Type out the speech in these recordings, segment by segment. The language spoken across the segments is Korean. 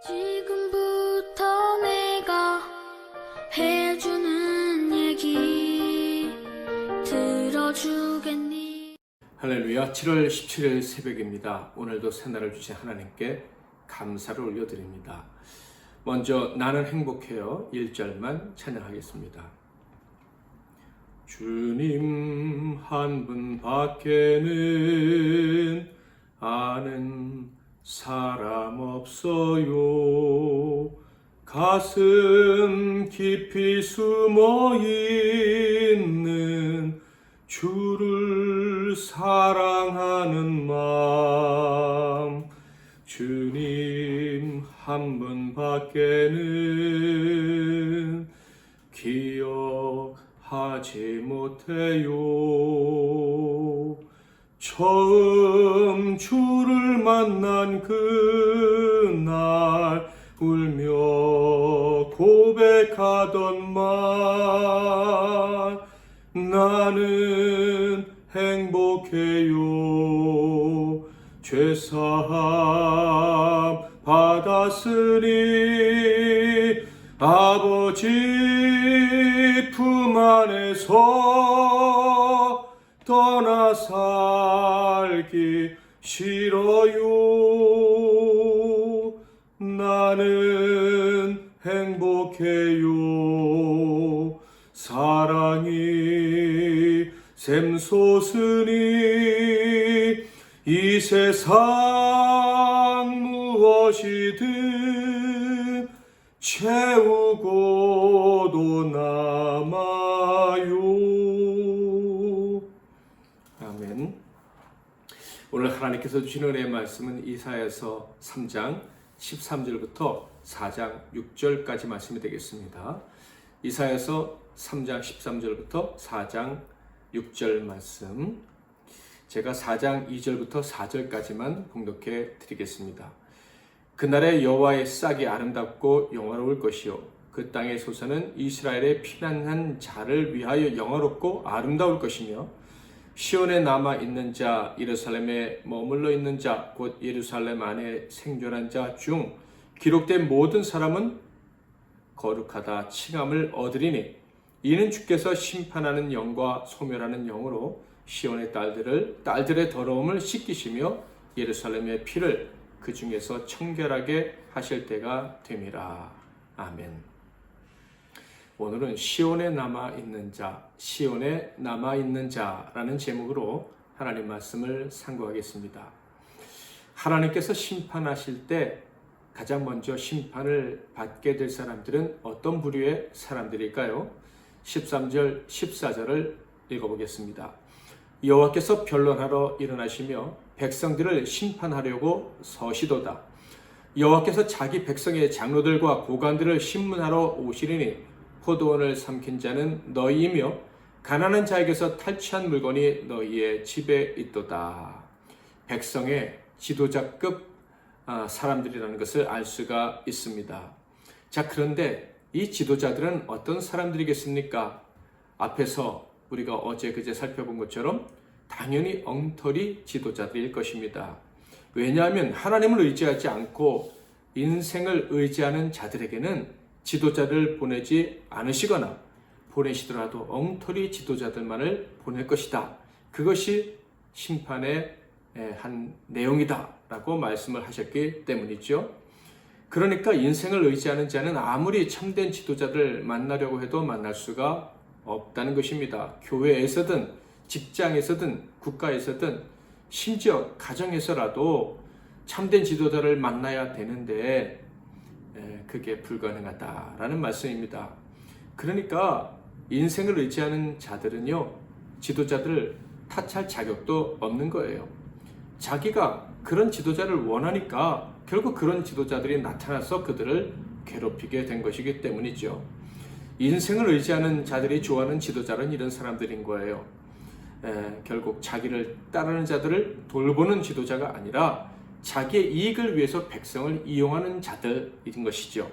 지금부터 내가 해주는 얘기 들어주겠니? 할렐루야. 7월 17일 새벽입니다. 오늘도 새날을 주신 하나님께 감사를 올려드립니다. 먼저 나는 행복해요 1절만 찬양하겠습니다. 주님 한 분 밖에는 아는 사람 없어요. 가슴 깊이 숨어 있는 주를 사랑하는 마음, 주님 한 분 밖에는 기억하지 못해요. 처음 주를 만난 그날 울며 고백하던 말, 나는 행복해요. 죄사함 받았으니 아버지 품 안에서 떠나 살기 싫어요. 나는 행복해요. 사랑이 샘솟으니 이 세상 무엇이든 채우고도 남아요. 아멘. 오늘 하나님께서 주시는 은혜의 말씀은 이사야서 3장 13절부터 4장 6절까지 말씀이 되겠습니다. 이사야서 3장 13절부터 4장 6절 말씀, 제가 4장 2절부터 4절까지만 봉독해 드리겠습니다. 그날의 여호와의 싹이 아름답고 영화로울 것이요, 그 땅의 소산은 이스라엘의 피난한 자를 위하여 영화롭고 아름다울 것이며, 시온에 남아 있는 자, 예루살렘에 머물러 있는 자, 곧 예루살렘 안에 생존한 자 중 기록된 모든 사람은 거룩하다 칭함을 얻으리니, 이는 주께서 심판하는 영과 소멸하는 영으로 시온의 딸들의 더러움을 씻기시며 예루살렘의 피를 그 중에서 청결하게 하실 때가 됨이라. 아멘. 오늘은 시온에 남아있는 자라는 제목으로 하나님 말씀을 상고하겠습니다. 하나님께서 심판하실 때 가장 먼저 심판을 받게 될 사람들은 어떤 부류의 사람들일까요? 13절, 14절을 읽어보겠습니다. 여호와께서 변론하러 일어나시며 백성들을 심판하려고 서시도다. 여호와께서 자기 백성의 장로들과 고관들을 심문하러 오시리니, 포도원을 삼킨 자는 너희이며 가난한 자에게서 탈취한 물건이 너희의 집에 있도다. 백성의 지도자급 사람들이라는 것을 알 수가 있습니다. 자, 그런데 이 지도자들은 어떤 사람들이겠습니까? 앞에서 우리가 어제 그제 살펴본 것처럼 당연히 엉터리 지도자들일 것입니다. 왜냐하면 하나님을 의지하지 않고 인생을 의지하는 자들에게는 지도자를 보내지 않으시거나 보내시더라도 엉터리 지도자들만을 보낼 것이다. 그것이 심판의 한 내용이다 라고 말씀을 하셨기 때문이죠. 그러니까 인생을 의지하는 자는 아무리 참된 지도자를 만나려고 해도 만날 수가 없다는 것입니다. 교회에서든 직장에서든 국가에서든 심지어 가정에서라도 참된 지도자를 만나야 되는데 그게 불가능하다라는 말씀입니다. 그러니까 인생을 의지하는 자들은요, 지도자들을 탓할 자격도 없는 거예요. 자기가 그런 지도자를 원하니까 결국 그런 지도자들이 나타나서 그들을 괴롭히게 된 것이기 때문이죠. 인생을 의지하는 자들이 좋아하는 지도자는 이런 사람들인 거예요. 결국 자기를 따르는 자들을 돌보는 지도자가 아니라 자기의 이익을 위해서 백성을 이용하는 자들인 것이죠.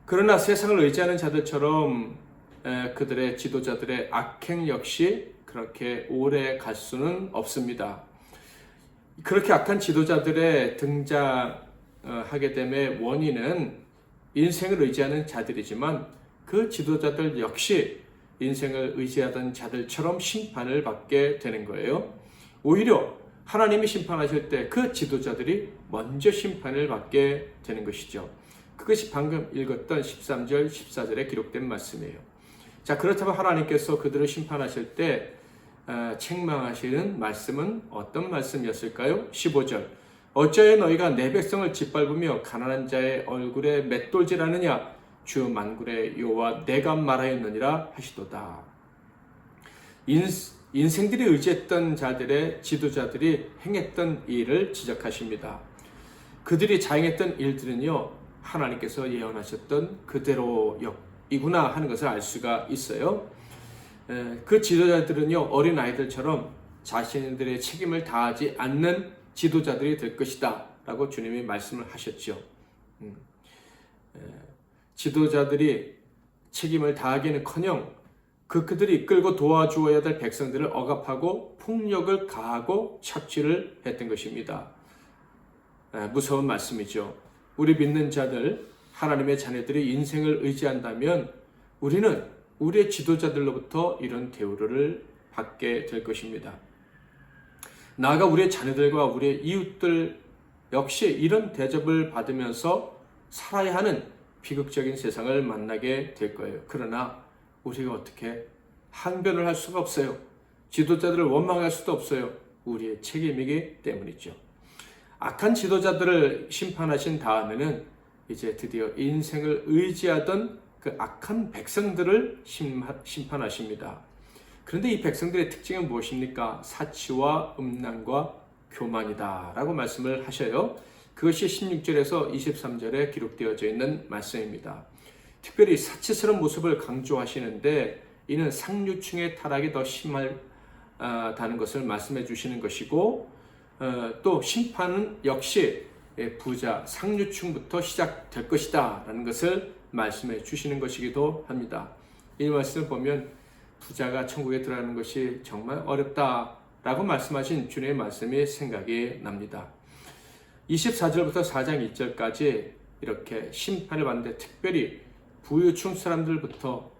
그러나 세상을 의지하는 자들처럼 그들의 지도자들의 악행 역시 그렇게 오래 갈 수는 없습니다. 그렇게 악한 지도자들의 등장 하게 됨의 원인은 인생을 의지하는 자들이지만 그 지도자들 역시 인생을 의지하던 자들처럼 심판을 받게 되는 거예요. 오히려 하나님이 심판하실 때 그 지도자들이 먼저 심판을 받게 되는 것이죠. 그것이 방금 읽었던 13절, 14절에 기록된 말씀이에요. 자, 그렇다면 하나님께서 그들을 심판하실 때 책망하시는 말씀은 어떤 말씀이었을까요? 15절. 어찌하여 너희가 내 백성을 짓밟으며 가난한 자의 얼굴에 맷돌질하느냐? 주 만군의 여호와 내가 말하였느니라 하시도다. 인생들이 의지했던 자들의 지도자들이 행했던 일을 지적하십니다. 그들이 자행했던 일들은요, 하나님께서 예언하셨던 그대로이구나 하는 것을 알 수가 있어요. 그 지도자들은요, 어린 아이들처럼 자신들의 책임을 다하지 않는 지도자들이 될 것이다 라고 주님이 말씀을 하셨죠. 지도자들이 책임을 다하기는커녕 그들이 이끌고 도와주어야 될 백성들을 억압하고 폭력을 가하고 착취를 했던 것입니다. 무서운 말씀이죠. 우리 믿는 자들, 하나님의 자녀들이 인생을 의지한다면 우리는 우리의 지도자들로부터 이런 대우를 받게 될 것입니다. 나아가 우리의 자녀들과 우리의 이웃들 역시 이런 대접을 받으면서 살아야 하는 비극적인 세상을 만나게 될 거예요. 그러나 우리가 어떻게 항변을 할 수가 없어요. 지도자들을 원망할 수도 없어요. 우리의 책임이기 때문이죠. 악한 지도자들을 심판하신 다음에는 이제 드디어 인생을 의지하던 그 악한 백성들을 심판하십니다. 그런데 이 백성들의 특징은 무엇입니까? 사치와 음란과 교만이다 라고 말씀을 하셔요. 그것이 16절에서 23절에 기록되어져 있는 말씀입니다. 특별히 사치스러운 모습을 강조하시는데 이는 상류층의 타락이 더 심하다는 것을 말씀해 주시는 것이고, 또 심판은 역시 부자, 상류층부터 시작될 것이다 라는 것을 말씀해 주시는 것이기도 합니다. 이 말씀을 보면 부자가 천국에 들어가는 것이 정말 어렵다 라고 말씀하신 주님의 말씀이 생각이 납니다. 24절부터 4장 1절까지 이렇게 심판을 받는데 특별히 부유층 사람들부터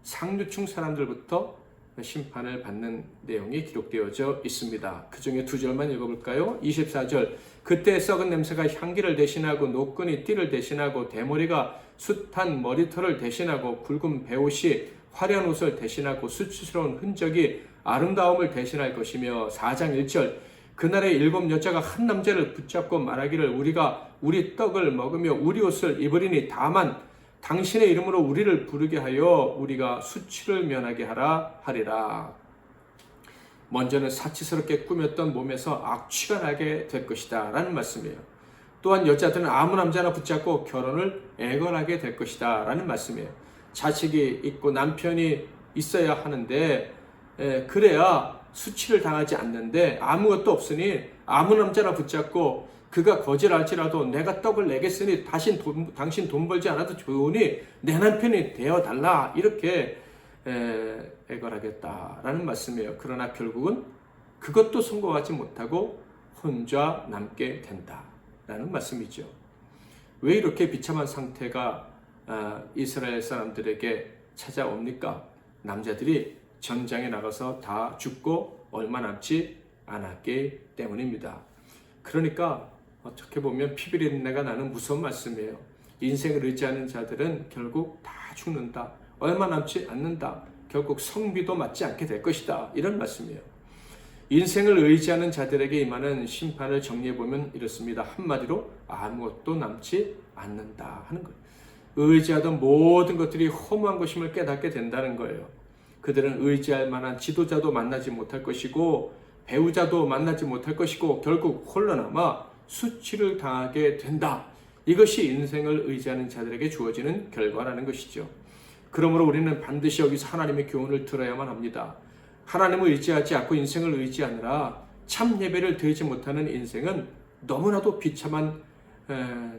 상류층 사람들부터 심판을 받는 내용이 기록되어져 있습니다. 그 중에 두 절만 읽어볼까요? 24절. 그때 썩은 냄새가 향기를 대신하고 노끈이 띠를 대신하고 대머리가 숱한 머리털을 대신하고 굵은 베옷이 화려한 옷을 대신하고 수치스러운 흔적이 아름다움을 대신할 것이며 4장 1절. 그날에 7 여자가 한 남자를 붙잡고 말하기를 우리가 우리 떡을 먹으며 우리 옷을 입으리니 다만 당신의 이름으로 우리를 부르게 하여 우리가 수치를 면하게 하라 하리라. 먼저는 사치스럽게 꾸몄던 몸에서 악취가 나게 될 것이다 라는 말씀이에요. 또한 여자들은 아무 남자나 붙잡고 결혼을 애걸하게 될 것이다 라는 말씀이에요. 자식이 있고 남편이 있어야 하는데 그래야 수치를 당하지 않는데 아무것도 없으니 아무 남자나 붙잡고 그가 거절할지라도 내가 떡을 내겠으니 당신 돈 벌지 않아도 좋으니 내 남편이 되어달라 이렇게 애걸하겠다라는 말씀이에요. 그러나 결국은 그것도 성공하지 못하고 혼자 남게 된다라는 말씀이죠. 왜 이렇게 비참한 상태가 이스라엘 사람들에게 찾아옵니까? 남자들이 전장에 나가서 다 죽고 얼마 남지 않았기 때문입니다. 그러니까 어떻게 보면 피비린내가 나는 무서운 말씀이에요. 인생을 의지하는 자들은 결국 다 죽는다. 얼마 남지 않는다. 결국 성비도 맞지 않게 될 것이다. 이런 말씀이에요. 인생을 의지하는 자들에게 임하는 심판을 정리해보면 이렇습니다. 한마디로 아무것도 남지 않는다 하는 거예요. 의지하던 모든 것들이 허무한 것임을 깨닫게 된다는 거예요. 그들은 의지할 만한 지도자도 만나지 못할 것이고 배우자도 만나지 못할 것이고 결국 홀로 남아 수치를 당하게 된다. 이것이 인생을 의지하는 자들에게 주어지는 결과라는 것이죠. 그러므로 우리는 반드시 여기서 하나님의 교훈을 들어야만 합니다. 하나님을 의지하지 않고 인생을 의지하느라 참 예배를 드리지 못하는 인생은 너무나도 비참한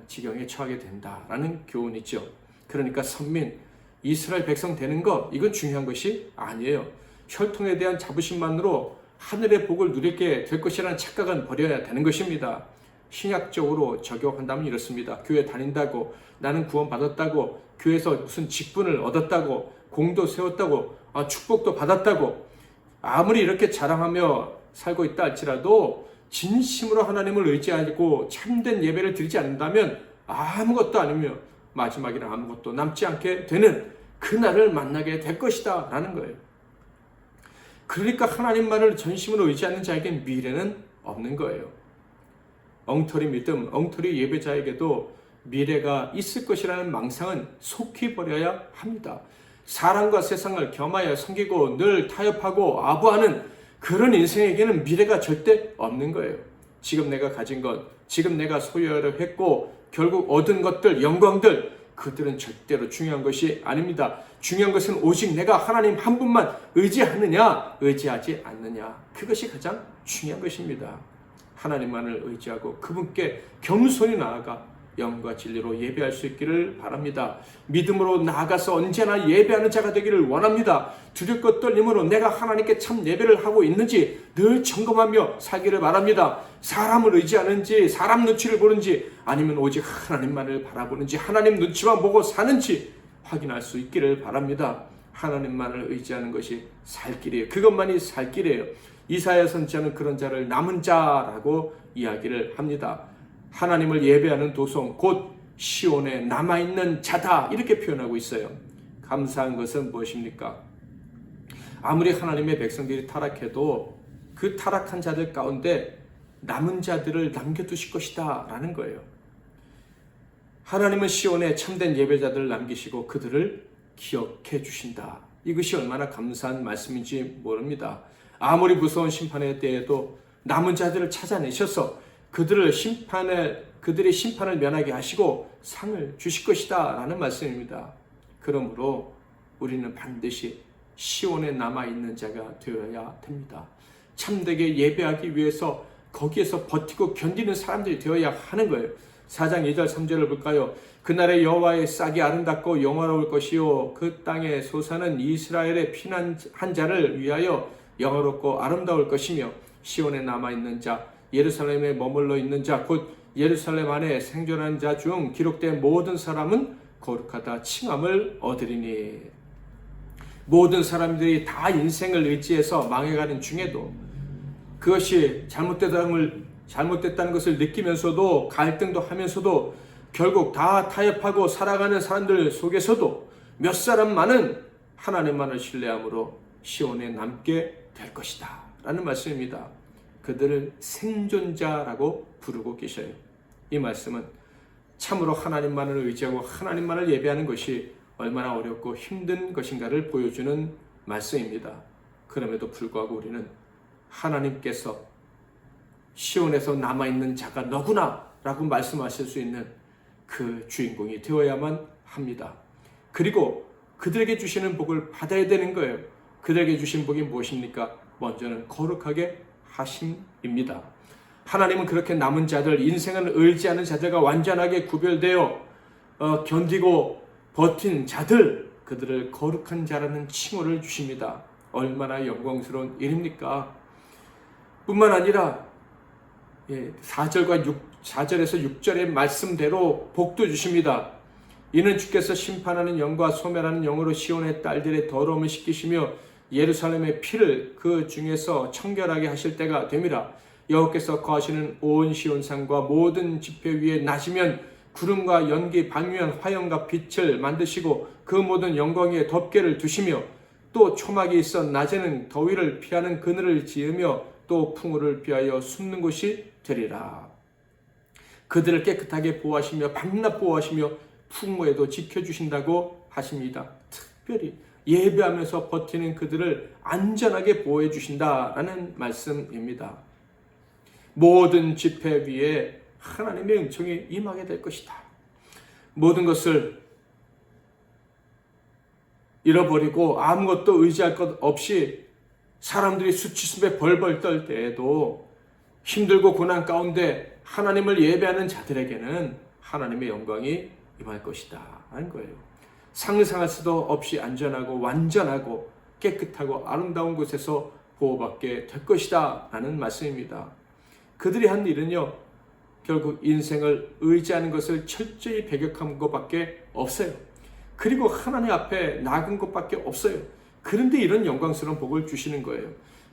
지경에 처하게 된다라는 교훈이죠. 그러니까 선민, 이스라엘 백성 되는 것, 이건 중요한 것이 아니에요. 혈통에 대한 자부심만으로 하늘의 복을 누리게 될 것이라는 착각은 버려야 되는 것입니다. 신약적으로 적용한다면 이렇습니다. 교회 다닌다고, 나는 구원받았다고, 교회에서 무슨 직분을 얻었다고, 공도 세웠다고, 축복도 받았다고, 아무리 이렇게 자랑하며 살고 있다 할지라도 진심으로 하나님을 의지하고 참된 예배를 드리지 않는다면 아무것도 아니며 마지막에는 아무것도 남지 않게 되는 그날을 만나게 될 것이다 라는 거예요. 그러니까 하나님만을 전심으로 의지하는 자에겐 미래는 없는 거예요. 엉터리 믿음, 엉터리 예배자에게도 미래가 있을 것이라는 망상은 속히 버려야 합니다. 사람과 세상을 겸하여 섬기고 늘 타협하고 아부하는 그런 인생에게는 미래가 절대 없는 거예요. 지금 내가 가진 것, 지금 내가 소유하려 했고 결국 얻은 것들, 영광들, 그들은 절대로 중요한 것이 아닙니다. 중요한 것은 오직 내가 하나님 한 분만 의지하느냐, 의지하지 않느냐. 그것이 가장 중요한 것입니다. 하나님만을 의지하고 그분께 겸손히 나아가 영과 진리로 예배할 수 있기를 바랍니다. 믿음으로 나아가서 언제나 예배하는 자가 되기를 원합니다. 두렵고 떨림으로 내가 하나님께 참 예배를 하고 있는지 늘 점검하며 살기를 바랍니다. 사람을 의지하는지, 사람 눈치를 보는지, 아니면 오직 하나님만을 바라보는지, 하나님 눈치만 보고 사는지 확인할 수 있기를 바랍니다. 하나님만을 의지하는 것이 살 길이에요. 그것만이 살 길이에요. 이사야 선지자는 그런 자를 남은 자라고 이야기를 합니다. 하나님을 예배하는 도성, 곧 시온에 남아있는 자다, 이렇게 표현하고 있어요. 감사한 것은 무엇입니까? 아무리 하나님의 백성들이 타락해도 그 타락한 자들 가운데 남은 자들을 남겨두실 것이다 라는 거예요. 하나님은 시온에 참된 예배자들을 남기시고 그들을 기억해 주신다. 이것이 얼마나 감사한 말씀인지 모릅니다. 아무리 무서운 심판에 대해도 남은 자들을 찾아내셔서 그들의 심판을 면하게 하시고 상을 주실 것이다 라는 말씀입니다. 그러므로 우리는 반드시 시온에 남아있는 자가 되어야 됩니다. 참되게 예배하기 위해서 거기에서 버티고 견디는 사람들이 되어야 하는 거예요. 4장 2절 3절을 볼까요? 그날의 여호와의 싹이 아름답고 영화로울 것이요 그 땅의 소사는 이스라엘의 피난한 자를 위하여 영화롭고 아름다울 것이며 시온에 남아있는 자, 예루살렘에 머물러 있는 자, 곧 예루살렘 안에 생존한 자 중 기록된 모든 사람은 거룩하다 칭함을 얻으리니. 모든 사람들이 다 인생을 의지해서 망해가는 중에도 그것이 잘못됐다는 것을 느끼면서도 갈등도 하면서도 결국 다 타협하고 살아가는 사람들 속에서도 몇 사람만은 하나님만을 신뢰함으로 시온에 남게 될 것이다 라는 말씀입니다. 그들을 생존자라고 부르고 계셔요. 이 말씀은 참으로 하나님만을 의지하고 하나님만을 예배하는 것이 얼마나 어렵고 힘든 것인가를 보여주는 말씀입니다. 그럼에도 불구하고 우리는 하나님께서 시온에서 남아있는 자가 너구나 라고 말씀하실 수 있는 그 주인공이 되어야만 합니다. 그리고 그들에게 주시는 복을 받아야 되는 거예요. 그들에게 주신 복이 무엇입니까? 먼저는 거룩하게 하심입니다. 하나님은 그렇게 남은 자들, 인생을 의지하는 자들과 완전하게 구별되어 견디고 버틴 자들, 그들을 거룩한 자라는 칭호를 주십니다. 얼마나 영광스러운 일입니까? 뿐만 아니라 4절에서 6절의 말씀대로 복도 주십니다. 이는 주께서 심판하는 영과 소멸하는 영으로 시온의 딸들의 더러움을 씻기시며 예루살렘의 피를 그 중에서 청결하게 하실 때가 됨이라. 여호와께서 거하시는 온 시온산과 모든 지폐 위에 나시면 구름과 연기 방위한 화염과 빛을 만드시고 그 모든 영광의 덮개를 두시며 또 초막이 있어 낮에는 더위를 피하는 그늘을 지으며 또 풍우를 피하여 숨는 곳이 되리라. 그들을 깨끗하게 보호하시며 밤낮 보호하시며 풍우에도 지켜주신다고 하십니다. 특별히 예배하면서 버티는 그들을 안전하게 보호해 주신다라는 말씀입니다. 모든 지폐 위에 하나님의 은총이 임하게 될 것이다. 모든 것을 잃어버리고 아무것도 의지할 것 없이 사람들이 수치심에 벌벌 떨 때에도 힘들고 고난 가운데 하나님을 예배하는 자들에게는 하나님의 영광이 임할 것이다 하는 거예요. 상상할 수도 없이 안전하고 완전하고 깨끗하고 아름다운 곳에서 보호받게 될 것이다 라는 말씀입니다. 그들이 한 일은요, 결국 인생을 의지하는 것을 철저히 배격한 것밖에 없어요. 그리고 하나님 앞에 나간 것밖에 없어요. 그런데 이런 영광스러운 복을 주시는 거예요.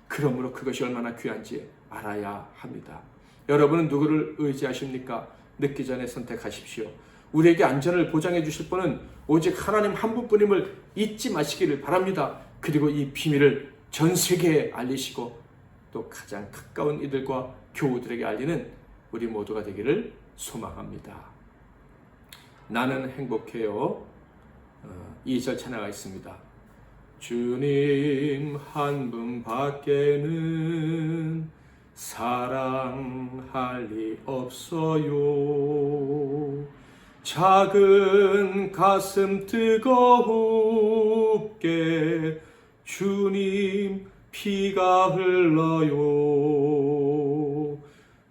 그러므로 그것이 얼마나 귀한지 알아야 합니다. 여러분은 누구를 의지하십니까? 늦기 전에 선택하십시오. 우리에게 안전을 보장해 주실 분은 오직 하나님 한 분뿐임을 잊지 마시기를 바랍니다. 그리고 이 비밀을 전 세계에 알리시고 또 가장 가까운 이들과 교우들에게 알리는 우리 모두가 되기를 소망합니다. 나는 행복해요. 2절 찬양가 있습니다. 주님 한 분 밖에는 사랑할 리 없어요. 작은 가슴 뜨거웁게 주님 피가 흘러요.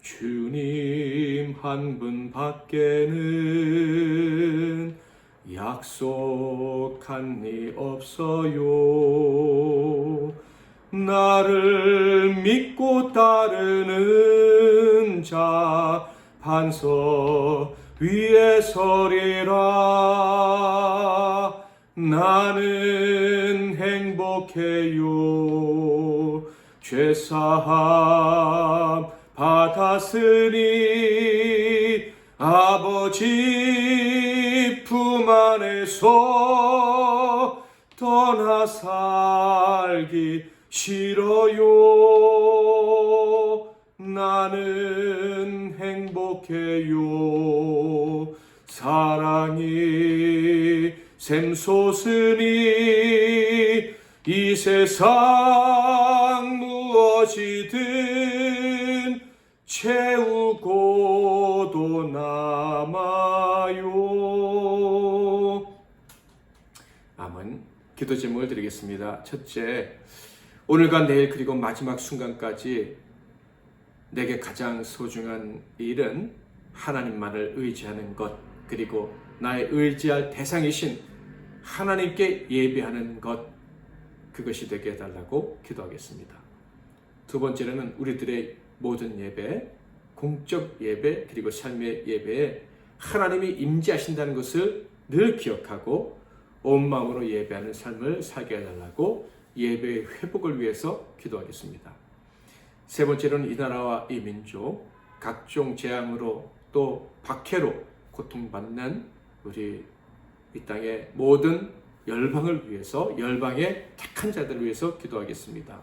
주님 한 분 밖에는 약속한 리 없어요. 나를 믿고 따르는 자 반석 위에 서리라. 나는 행복해요. 죄사함 받았으니 아버지 품 안에서 떠나 살기 싫어요. 나는 행복해요. 사랑이 샘솟으니 이 세상 무엇이든 채우고도 남아요. 아멘. 기도 제목을 드리겠습니다. 첫째, 오늘과 내일 그리고 마지막 순간까지 내게 가장 소중한 일은 하나님만을 의지하는 것, 그리고 나의 의지할 대상이신 하나님께 예배하는 것, 그것이 되게 해달라고 기도하겠습니다. 두 번째로는 우리들의 모든 예배, 공적 예배, 그리고 삶의 예배에 하나님이 임재하신다는 것을 늘 기억하고 온 마음으로 예배하는 삶을 살게 해달라고 예배의 회복을 위해서 기도하겠습니다. 세 번째로는 이 나라와 이 민족, 각종 재앙으로 또 박해로 고통받는 우리 이 땅의 모든 열방을 위해서, 열방의 택한 자들을 위해서 기도하겠습니다.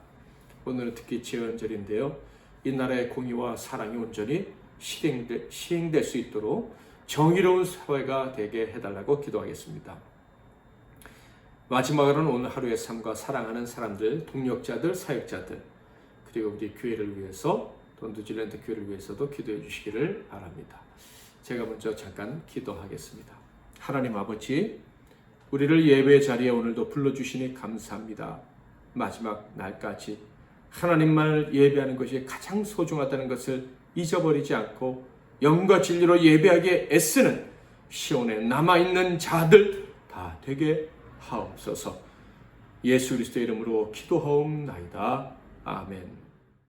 오늘은 특히 제헌절인데요. 이 나라의 공의와 사랑이 온전히 시행될 수 있도록 정의로운 사회가 되게 해달라고 기도하겠습니다. 마지막으로는 오늘 하루의 삶과 사랑하는 사람들, 동력자들, 사역자들, 그리고 우리 교회를 위해서, 또 뉴질랜드 교회를 위해서도 기도해 주시기를 바랍니다. 제가 먼저 잠깐 기도하겠습니다. 하나님 아버지, 우리를 예배의 자리에 오늘도 불러주시니 감사합니다. 마지막 날까지 하나님만을 예배하는 것이 가장 소중하다는 것을 잊어버리지 않고 영과 진리로 예배하기에 애쓰는 시온에 남아있는 자들 다 되게 하옵소서. 예수 그리스도의 이름으로 기도하옵나이다. 아멘.